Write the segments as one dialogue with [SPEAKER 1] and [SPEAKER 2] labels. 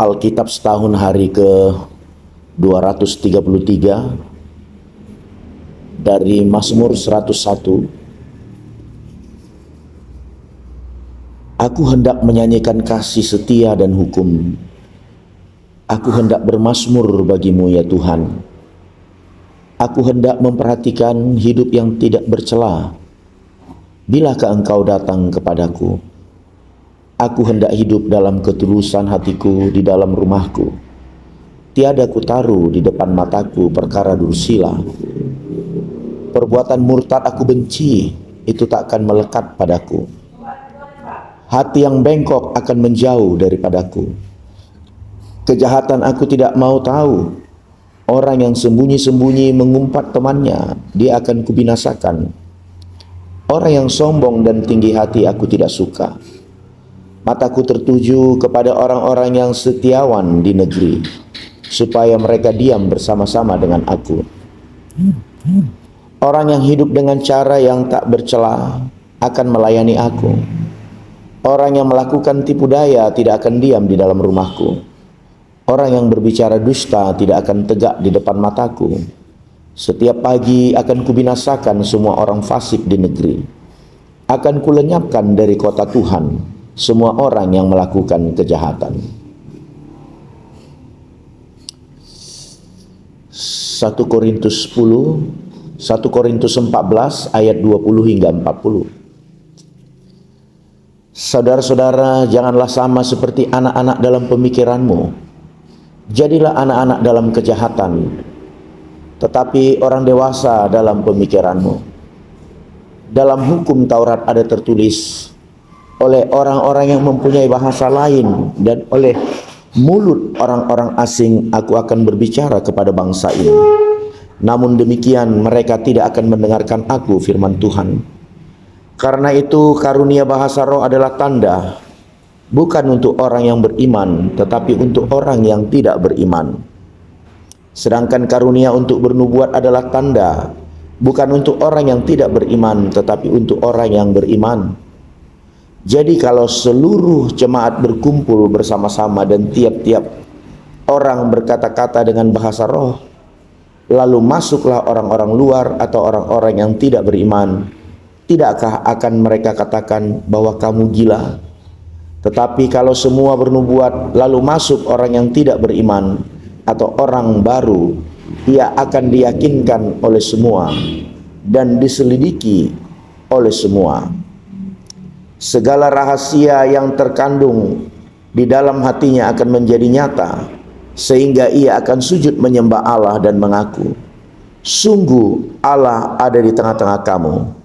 [SPEAKER 1] Alkitab setahun hari ke-233 dari Mazmur 101. Aku hendak menyanyikan kasih setia dan hukum. Aku hendak bermazmur bagimu ya Tuhan. Aku hendak memperhatikan hidup yang tidak bercela. Bilakah engkau datang kepadaku? Aku hendak hidup dalam ketulusan hatiku di dalam rumahku. Tiada kutaruh di depan mataku perkara dursila. Perbuatan murtad aku benci, itu tak akan melekat padaku. Hati yang bengkok akan menjauh daripadaku. Kejahatan aku tidak mau tahu. Orang yang sembunyi-sembunyi mengumpat temannya, dia akan kubinasakan. Orang yang sombong dan tinggi hati aku tidak suka. Mataku tertuju kepada orang-orang yang setiawan di negeri, supaya mereka diam bersama-sama dengan aku. Orang yang hidup dengan cara yang tak bercela akan melayani aku. Orang yang melakukan tipu daya tidak akan diam di dalam rumahku. Orang yang berbicara dusta tidak akan tegak di depan mataku. Setiap pagi akan kubinasakan semua orang fasik di negeri. Akan kulenyapkan dari kota Tuhan semua orang yang melakukan kejahatan. 1 Korintus 10, 1 Korintus 14 ayat 20 hingga 40. Saudara-saudara, janganlah sama seperti anak-anak dalam pemikiranmu. Jadilah anak-anak dalam kejahatan, tetapi orang dewasa dalam pemikiranmu. Dalam hukum Taurat ada tertulis, oleh orang-orang yang mempunyai bahasa lain dan oleh mulut orang-orang asing aku akan berbicara kepada bangsa ini. Namun demikian mereka tidak akan mendengarkan aku, firman Tuhan. Karena itu karunia bahasa roh adalah tanda, bukan untuk orang yang beriman, tetapi untuk orang yang tidak beriman. Sedangkan karunia untuk bernubuat adalah tanda, bukan untuk orang yang tidak beriman, tetapi untuk orang yang beriman. Jadi kalau seluruh jemaat berkumpul bersama-sama dan tiap-tiap orang berkata-kata dengan bahasa roh, lalu masuklah orang-orang luar atau orang-orang yang tidak beriman, tidakkah akan mereka katakan bahwa kamu gila? Tetapi kalau semua bernubuat lalu masuk orang yang tidak beriman atau orang baru, ia akan diyakinkan oleh semua dan diselidiki oleh semua. Segala rahasia yang terkandung di dalam hatinya akan menjadi nyata, sehingga ia akan sujud menyembah Allah dan mengaku, sungguh Allah ada di tengah-tengah kamu.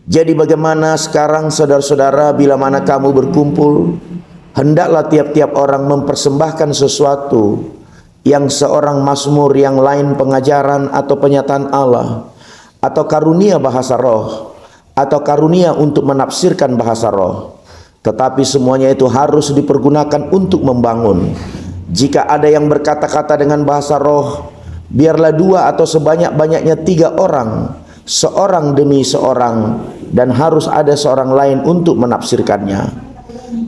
[SPEAKER 1] Jadi bagaimana sekarang saudara-saudara, bila mana kamu berkumpul, hendaklah tiap-tiap orang mempersembahkan sesuatu, yang seorang mazmur, yang lain pengajaran atau penyataan Allah, atau karunia bahasa roh, atau karunia untuk menafsirkan bahasa roh. Tetapi semuanya itu harus dipergunakan untuk membangun. Jika ada yang berkata-kata dengan bahasa roh, biarlah 2 atau sebanyak-banyaknya 3 orang, seorang demi seorang, dan harus ada seorang lain untuk menafsirkannya.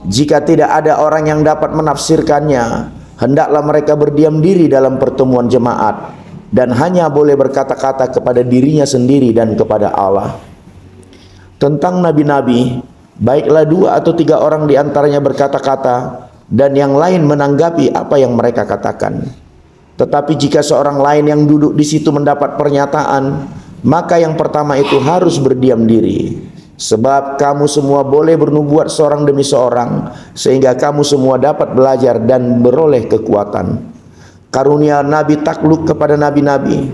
[SPEAKER 1] Jika tidak ada orang yang dapat menafsirkannya, hendaklah mereka berdiam diri dalam pertemuan jemaat, dan hanya boleh berkata-kata kepada dirinya sendiri dan kepada Allah. Tentang nabi-nabi, baiklah 2 atau 3 orang di antaranya berkata-kata, dan yang lain menanggapi apa yang mereka katakan. Tetapi jika seorang lain yang duduk di situ mendapat pernyataan, maka yang pertama itu harus berdiam diri. Sebab kamu semua boleh bernubuat seorang demi seorang, sehingga kamu semua dapat belajar dan beroleh kekuatan. Karunia nabi takluk kepada nabi-nabi,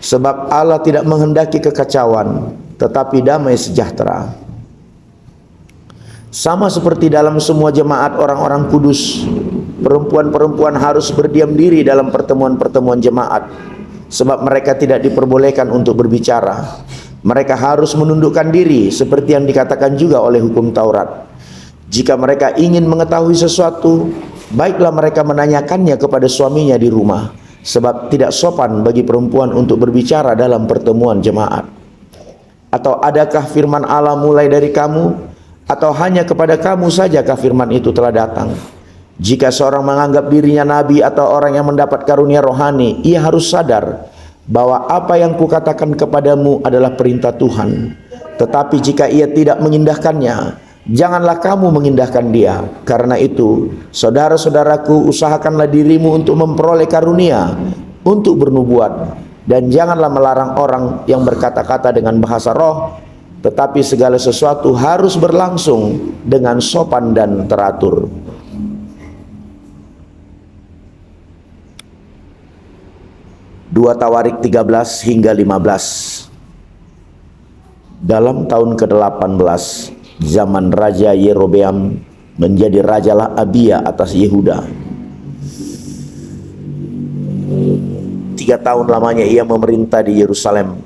[SPEAKER 1] sebab Allah tidak menghendaki kekacauan, tetapi damai sejahtera. Sama seperti dalam semua jemaat orang-orang kudus, perempuan-perempuan harus berdiam diri dalam pertemuan-pertemuan jemaat, sebab mereka tidak diperbolehkan untuk berbicara. Mereka harus menundukkan diri, seperti yang dikatakan juga oleh hukum Taurat. Jika mereka ingin mengetahui sesuatu, baiklah mereka menanyakannya kepada suaminya di rumah, sebab tidak sopan bagi perempuan untuk berbicara dalam pertemuan jemaat. Atau adakah firman Allah mulai dari kamu, atau hanya kepada kamu sajakah firman itu telah datang? Jika seorang menganggap dirinya nabi atau orang yang mendapat karunia rohani, ia harus sadar bahwa apa yang kukatakan kepadamu adalah perintah Tuhan. Tetapi jika ia tidak mengindahkannya, janganlah kamu mengindahkan dia. Karena itu, saudara-saudaraku, usahakanlah dirimu untuk memperoleh karunia untuk bernubuat, dan janganlah melarang orang yang berkata-kata dengan bahasa roh, tetapi segala sesuatu harus berlangsung dengan sopan dan teratur. Dua Tawarik 13 hingga 15. Dalam tahun ke-18 zaman Raja Yerobeam, menjadi rajalah Abia atas Yehuda. 3 tahun lamanya ia memerintah di Yerusalem.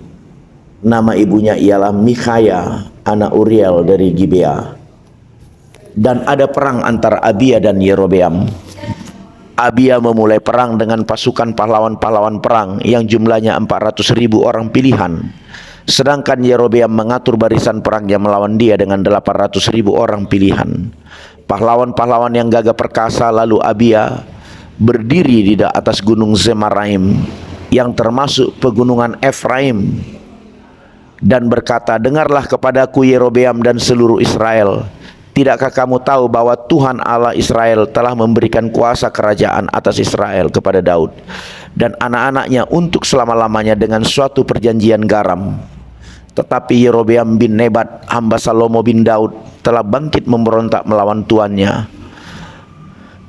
[SPEAKER 1] Nama ibunya ialah Mikhaya, anak Uriel dari Gibea. Dan ada perang antara Abia dan Yerobeam. Abia memulai perang dengan pasukan pahlawan-pahlawan perang yang jumlahnya 400.000 orang pilihan. Sedangkan Yerobeam mengatur barisan perangnya melawan dia dengan 800.000 orang pilihan. Pahlawan-pahlawan yang gagah perkasa lalu Abia berdiri di atas gunung Zemaraim yang termasuk pegunungan Efraim dan berkata, "Dengarlah kepadaku Yerobeam dan seluruh Israel. Tidakkah kamu tahu bahwa Tuhan Allah Israel telah memberikan kuasa kerajaan atas Israel kepada Daud dan anak-anaknya untuk selama-lamanya dengan suatu perjanjian garam? Tetapi Yerobeam bin Nebat, hamba Salomo bin Daud, telah bangkit memberontak melawan tuannya.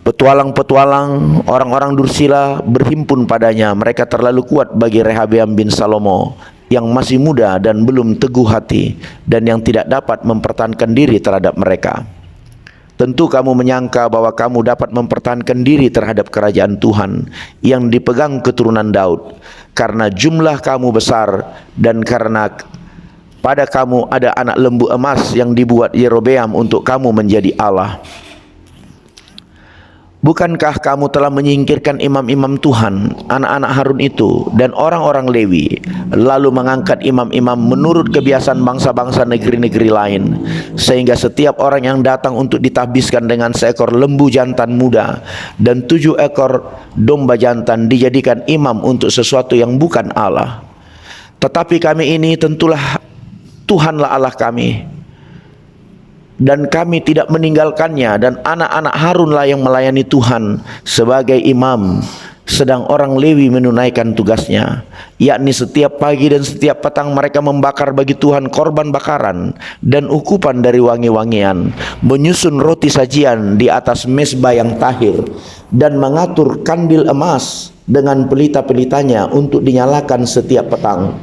[SPEAKER 1] Petualang-petualang, orang-orang dursila berhimpun padanya. Mereka terlalu kuat bagi Rehabeam bin Salomo yang masih muda dan belum teguh hati, dan yang tidak dapat mempertahankan diri terhadap mereka. Tentu kamu menyangka bahwa kamu dapat mempertahankan diri terhadap kerajaan Tuhan yang dipegang keturunan Daud, karena jumlah kamu besar dan karena pada kamu ada anak lembu emas yang dibuat Yerobeam untuk kamu menjadi Allah. Bukankah kamu telah menyingkirkan imam-imam Tuhan, anak-anak Harun itu, dan orang-orang Lewi, lalu mengangkat imam-imam menurut kebiasaan bangsa-bangsa negeri-negeri lain, sehingga setiap orang yang datang untuk ditahbiskan dengan seekor lembu jantan muda dan 7 ekor domba jantan dijadikan imam untuk sesuatu yang bukan Allah. Tetapi kami ini tentulah Tuhanlah Allah kami, dan kami tidak meninggalkannya, dan anak-anak Harunlah yang melayani Tuhan sebagai imam, sedang orang Lewi menunaikan tugasnya, yakni setiap pagi dan setiap petang mereka membakar bagi Tuhan korban bakaran dan ukupan dari wangi-wangian, menyusun roti sajian di atas mezbah yang tahir, dan mengatur kandil emas dengan pelita-pelitanya untuk dinyalakan setiap petang.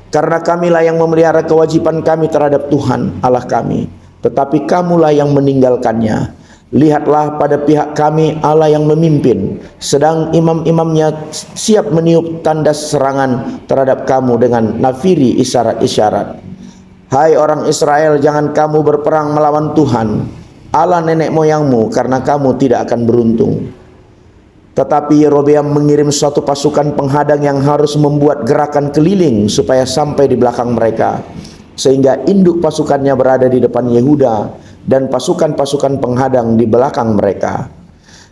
[SPEAKER 1] Karena kamilah yang memelihara kewajiban kami terhadap Tuhan Allah kami, tetapi kamulah yang meninggalkannya. Lihatlah, pada pihak kami Allah yang memimpin, sedang imam-imamnya siap meniup tanda serangan terhadap kamu dengan nafiri isyarat-isyarat. Hai orang Israel, jangan kamu berperang melawan Tuhan Allah nenek moyangmu, karena kamu tidak akan beruntung." Tetapi Yerobeam mengirim suatu pasukan penghadang yang harus membuat gerakan keliling supaya sampai di belakang mereka, sehingga induk pasukannya berada di depan Yehuda dan pasukan-pasukan penghadang di belakang mereka.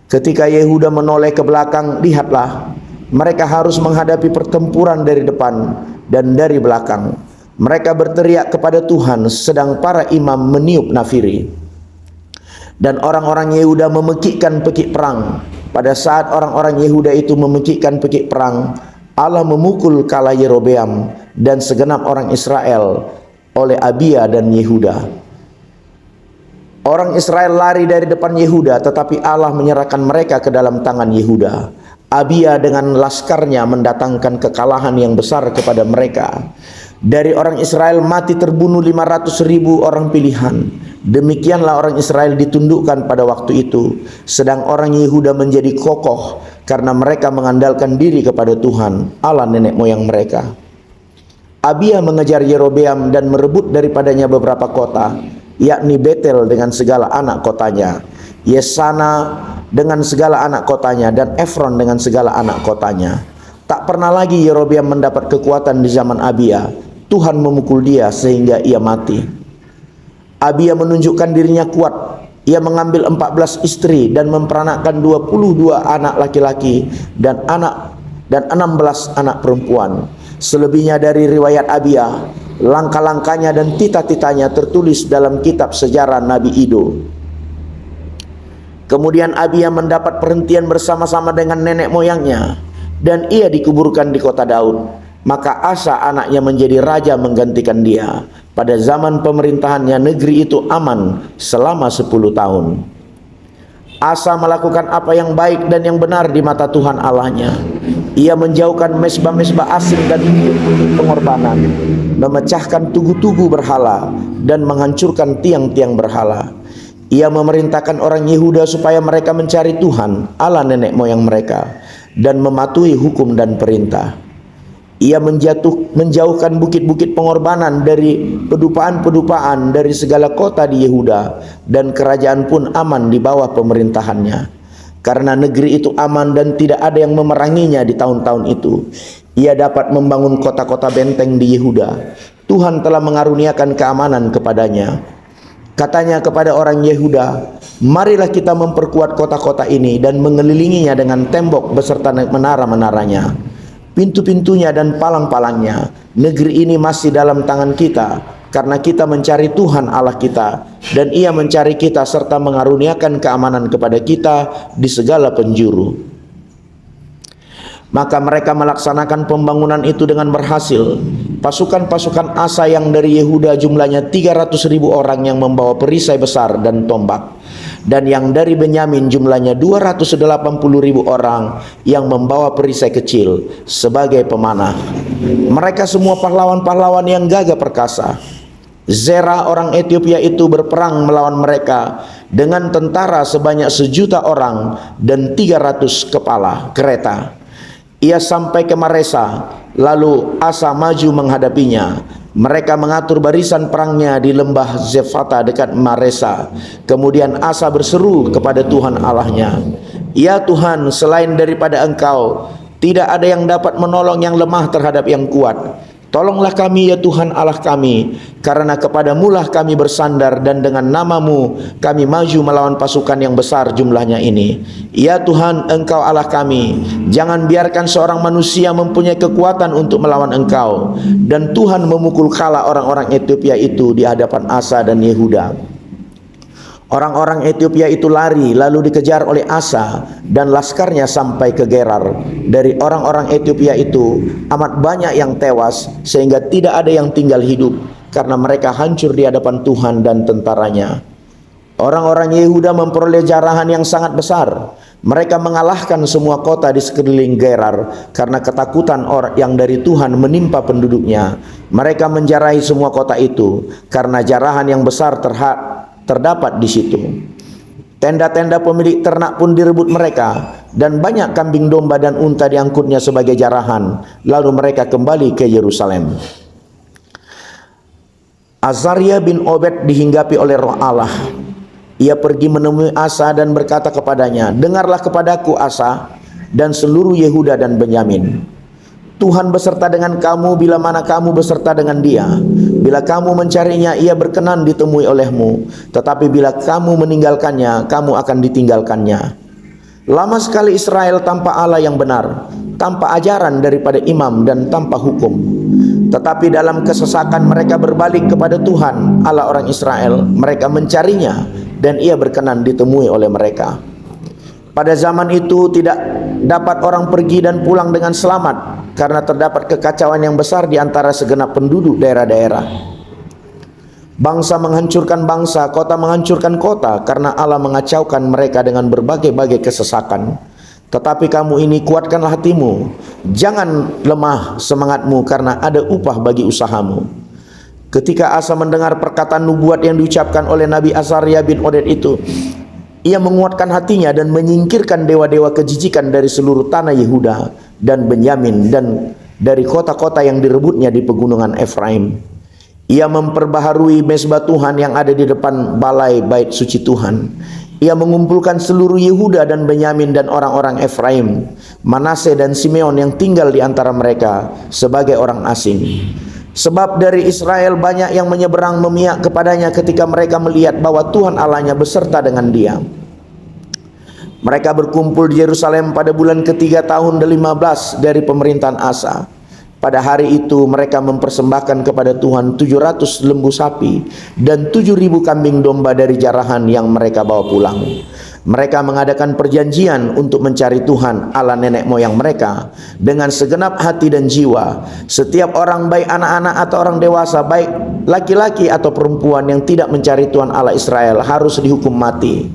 [SPEAKER 1] Ketika Yehuda menoleh ke belakang, lihatlah, mereka harus menghadapi pertempuran dari depan dan dari belakang. Mereka berteriak kepada Tuhan, sedang para imam meniup nafiri. Dan orang-orang Yehuda memekikkan pekik perang. Pada saat orang-orang Yehuda itu memekikkan pekik perang, Allah memukul kala Yerobeam dan segenap orang Israel oleh Abia dan Yehuda. Orang Israel lari dari depan Yehuda, tetapi Allah menyerahkan mereka ke dalam tangan Yehuda. Abia dengan laskarnya mendatangkan kekalahan yang besar kepada mereka. Dari orang Israel mati terbunuh 500.000 orang pilihan. Demikianlah orang Israel ditundukkan pada waktu itu, sedang orang Yehuda menjadi kokoh karena mereka mengandalkan diri kepada Tuhan Allah nenek moyang mereka. Abia mengejar Yerobeam dan merebut daripadanya beberapa kota, yakni Betel dengan segala anak kotanya, Yesana dengan segala anak kotanya, dan Efron dengan segala anak kotanya. Tak pernah lagi Yerobeam mendapat kekuatan di zaman Abia. Tuhan memukul dia sehingga ia mati. Abia menunjukkan dirinya kuat Ia mengambil 14 istri dan memperanakkan 22 anak laki-laki dan 16 anak perempuan. Selebihnya dari riwayat Abia, langkah-langkahnya dan tita-titanya tertulis dalam kitab sejarah Nabi Ido. Kemudian Abia mendapat perhentian bersama-sama dengan nenek moyangnya, dan ia dikuburkan di kota Daud. Maka Asa anaknya menjadi raja menggantikan dia. Pada zaman pemerintahannya negeri itu aman selama 10 tahun. Asa melakukan apa yang baik dan yang benar di mata Tuhan Allahnya. Ia menjauhkan mesbah-mesbah asing dan pengorbanan, memecahkan tugu-tugu berhala dan menghancurkan tiang-tiang berhala. Ia memerintahkan orang Yehuda supaya mereka mencari Tuhan Allah nenek moyang mereka dan mematuhi hukum dan perintah. Ia menjauhkan bukit-bukit pengorbanan dari pedupaan-pedupaan dari segala kota di Yehuda, dan kerajaan pun aman di bawah pemerintahannya. Karena negeri itu aman dan tidak ada yang memeranginya di tahun-tahun itu, ia dapat membangun kota-kota benteng di Yehuda. Tuhan telah mengaruniakan keamanan kepadanya. Katanya kepada orang Yehuda, marilah kita memperkuat kota-kota ini dan mengelilinginya dengan tembok beserta menara-menaranya, pintu-pintunya dan palang-palangnya. Negeri ini masih dalam tangan kita, karena kita mencari Tuhan Allah kita, dan Ia mencari kita serta mengaruniakan keamanan kepada kita di segala penjuru. Maka mereka melaksanakan pembangunan itu dengan berhasil. Pasukan-pasukan Asa yang dari Yehuda jumlahnya 300.000 orang yang membawa perisai besar dan tombak, dan yang dari Benyamin jumlahnya 280.000 orang yang membawa perisai kecil sebagai pemanah. Mereka semua pahlawan-pahlawan yang gagah perkasa. Zera orang Ethiopia itu berperang melawan mereka dengan tentara sebanyak 1.000.000 orang dan 300 kepala kereta. Ia sampai ke Maresa, lalu Asa maju menghadapinya. Mereka mengatur barisan perangnya di lembah Zefata dekat Maresa. Kemudian Asa berseru kepada Tuhan Allahnya, "Ya Tuhan, selain daripada Engkau, tidak ada yang dapat menolong yang lemah terhadap yang kuat. Tolonglah kami ya Tuhan Allah kami, karena kepadamulah kami bersandar, dan dengan namamu kami maju melawan pasukan yang besar jumlahnya ini. Ya Tuhan, Engkau Allah kami, jangan biarkan seorang manusia mempunyai kekuatan untuk melawan Engkau." Dan Tuhan memukul kalah orang-orang Ethiopia itu di hadapan Asa dan Yehuda. Orang-orang Ethiopia itu lari lalu dikejar oleh Asa dan laskarnya sampai ke Gerar. Dari orang-orang Ethiopia itu amat banyak yang tewas, sehingga tidak ada yang tinggal hidup, karena mereka hancur di hadapan Tuhan dan tentaranya. Orang-orang Yehuda memperoleh jarahan yang sangat besar. Mereka mengalahkan semua kota di sekeliling Gerar karena ketakutan orang yang dari Tuhan menimpa penduduknya. Mereka menjarahi semua kota itu karena jarahan yang besar terdapat di situ. Tenda-tenda pemilik ternak pun direbut mereka, dan banyak kambing domba dan unta diangkutnya sebagai jarahan. Lalu mereka kembali ke Yerusalem. Azaria bin Obed dihinggapi oleh Roh Allah. Ia pergi menemui Asa dan berkata kepadanya, "Dengarlah kepadaku Asa dan seluruh Yehuda dan Benyamin. Tuhan beserta dengan kamu bila mana kamu beserta dengan dia. Bila kamu mencarinya, ia berkenan ditemui olehmu. Tetapi bila kamu meninggalkannya, kamu akan ditinggalkannya. Lama sekali Israel tanpa Allah yang benar, tanpa ajaran daripada imam dan tanpa hukum. Tetapi dalam kesesakan mereka berbalik kepada Tuhan Allah orang Israel. Mereka mencarinya, dan ia berkenan ditemui oleh mereka. Pada zaman itu tidak dapat orang pergi dan pulang dengan selamat, karena terdapat kekacauan yang besar di antara segenap penduduk daerah-daerah. Bangsa menghancurkan bangsa, kota menghancurkan kota, karena Allah mengacaukan mereka dengan berbagai-bagai kesesakan. Tetapi kamu ini kuatkanlah hatimu, jangan lemah semangatmu, karena ada upah bagi usahamu." Ketika Asa mendengar perkataan nubuat yang diucapkan oleh Nabi Azaria bin Oded itu, ia menguatkan hatinya dan menyingkirkan dewa-dewa kejijikan dari seluruh tanah Yehuda dan Benyamin dan dari kota-kota yang direbutnya di pegunungan Efraim. Ia memperbaharui mezbah Tuhan yang ada di depan balai bait suci Tuhan. Ia mengumpulkan seluruh Yehuda dan Benyamin dan orang-orang Efraim, Manase dan Simeon yang tinggal di antara mereka sebagai orang asing. Sebab dari Israel banyak yang menyeberang memihak kepadanya ketika mereka melihat bahwa Tuhan Allahnya beserta dengan dia. Mereka berkumpul di Yerusalem pada bulan ketiga tahun ke-15 dari pemerintahan Asa. Pada hari itu mereka mempersembahkan kepada Tuhan 700 lembu sapi dan 7.000 kambing domba dari jarahan yang mereka bawa pulang. Mereka mengadakan perjanjian untuk mencari Tuhan Allah nenek moyang mereka dengan segenap hati dan jiwa. Setiap orang, baik anak-anak atau orang dewasa, baik laki-laki atau perempuan yang tidak mencari Tuhan Allah Israel harus dihukum mati.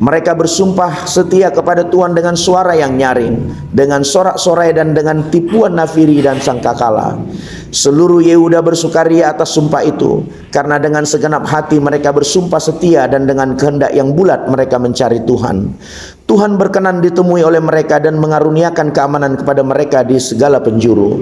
[SPEAKER 1] Mereka bersumpah setia kepada Tuhan dengan suara yang nyaring, dengan sorak-sorai dan dengan tipuan nafiri dan sangkakala. Seluruh Yehuda bersukaria atas sumpah itu, karena dengan segenap hati mereka bersumpah setia dan dengan kehendak yang bulat mereka mencari Tuhan. Tuhan berkenan ditemui oleh mereka dan mengaruniakan keamanan kepada mereka di segala penjuru.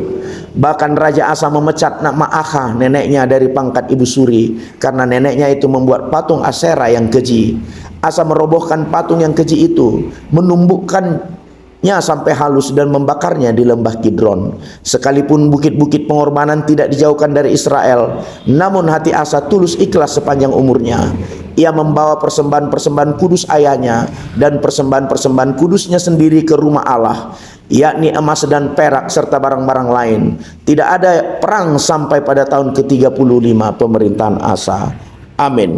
[SPEAKER 1] Bahkan Raja Asa memecat Ma'akah neneknya dari pangkat ibu suri, karena neneknya itu membuat patung Aserah yang keji. Asa merobohkan patung yang keji itu, menumbukkannya sampai halus dan membakarnya di lembah Kidron. Sekalipun bukit-bukit pengorbanan tidak dijauhkan dari Israel, namun hati Asa tulus ikhlas sepanjang umurnya. Ia membawa persembahan-persembahan kudus ayahnya dan persembahan-persembahan kudusnya sendiri ke rumah Allah, yakni emas dan perak serta barang-barang lain. Tidak ada perang sampai pada tahun ke-35 pemerintahan Asa. Amin.